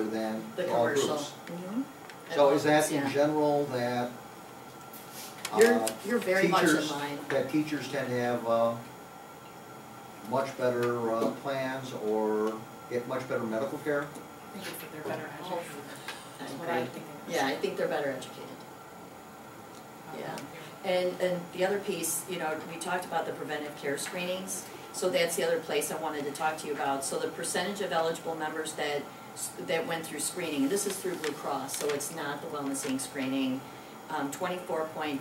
than the all commercial. groups. Mm-hmm. So is that in general that You're very much in teachers, line. that teachers tend to have much better plans or get much better medical care? I think it's that they're better educated. That's what I think. Yeah, I think they're better educated. Yeah. And the other piece, you know, we talked about the preventive care screenings, so that's the other place I wanted to talk to you about. So the percentage of eligible members that went through screening, and this is through Blue Cross, so it's not the Wellness Inc. screening, 24.5%.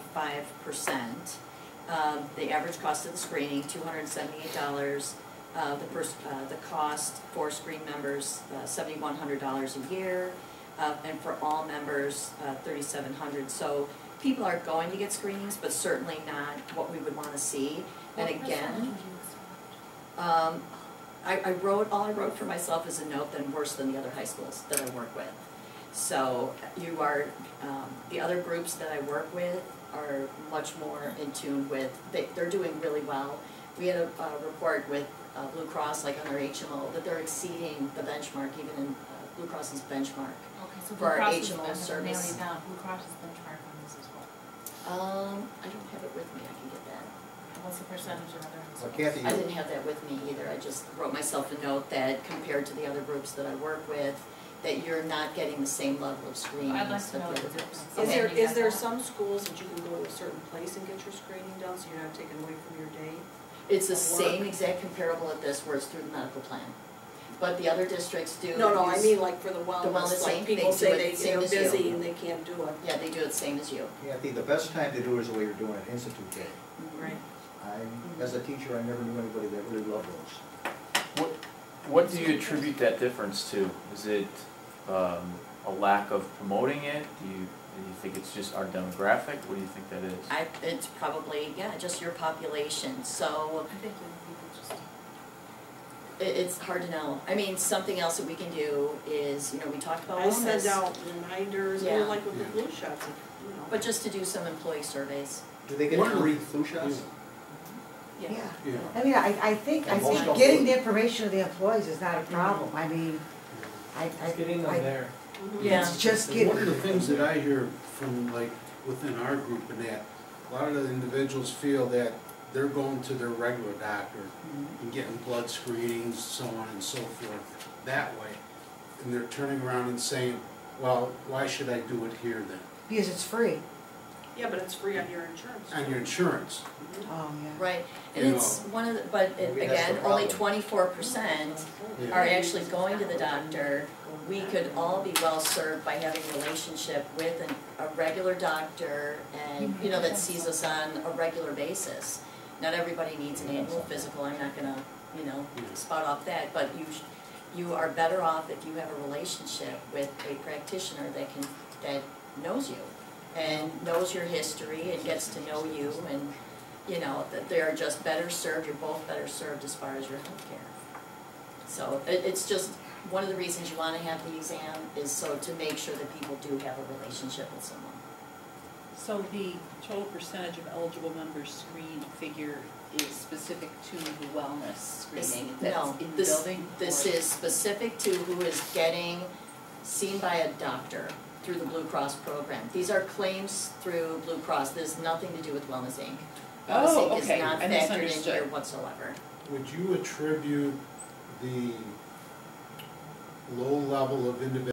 The average cost of the screening, $278. The cost for screen members, $7,100 a year, and for all members, $3,700. So people are going to get screenings, but certainly not what we would want to see. And again, all I wrote for myself is a note that I'm worse than the other high schools that I work with. So you are, the other groups that I work with are much more in tune with, they're doing really well. We had a report with Blue Cross, like on our HMO, that they're exceeding the benchmark, even in Blue Cross's benchmark. Okay, so for Blue our Cross HMO is service. down. Blue Cross is benchmark on this as well. I don't have it with me, I can get that. What's the percentage of other Well, schools? Kathy, I didn't have that with me either, I just wrote myself a note that compared to the other groups that I work with, that you're not getting the same level of screenings. I'd like to that know the the other groups. difference. Okay. Is there some schools that you can go to a certain place and get your screening done, so you're not taken away from your day? It's the of same work? exact comparable at this, where it's through the medical plan. But the other districts do. No, I use- mean like for the wellness wellness, like thing, people they do say it they're same as you. busy and they can't do it. Yeah, they do it same as you. Kathy, the best time to do it is the way you're doing it, Institute Day. Right. As a teacher, I never knew anybody that really loved those. What do you attribute that difference to? Is it a lack of promoting it? Do you think it's just our demographic? What do you think that is? It's probably, yeah, just your population, so I think young people just. it's hard to know. I mean, something else that we can do is, you know, we talked about I send wellness, out reminders, Yeah. like with the flu shots, you know. but just to do some employee surveys. Do they get free flu shots? Yeah. Yeah, I mean, I think And most don't getting do it. the information to the employees is not a problem. I mean, Getting them there. Yeah. it's just One of getting, the things that I hear from like within our group and that, a lot of the individuals feel that they're going to their regular doctor and getting blood screenings, so on and so forth, that way. And they're turning around and saying, well, why should I do it here then? because it's free. Yeah, but it's free on your insurance. On your insurance. Oh, yeah. Right, and You it's one of the, but Maybe that's again, the only problem. 24% Yeah. are actually going to the doctor. We could all be well served by having a relationship with a regular doctor and, you know, that sees us on a regular basis. Not everybody needs an annual physical, I'm not gonna, you know, spout off that, but you are better off if you have a relationship with a practitioner that knows you and knows your history and gets to know you, and, you know, that they are just better served, you're both better served as far as your health care. So it's just, one of the reasons you want to have the exam is so to make sure that people do have a relationship with someone. So the total percentage of eligible members screened figure is specific to the wellness screening that's No, in the this, building? this or- is specific to who is getting seen by a doctor through the Blue Cross program. These are claims through Blue Cross, there's nothing to do with Wellness Inc. Wellness Oh, Inc. is okay. not I factored in misunderstood. here whatsoever. Would you attribute the low level of individuals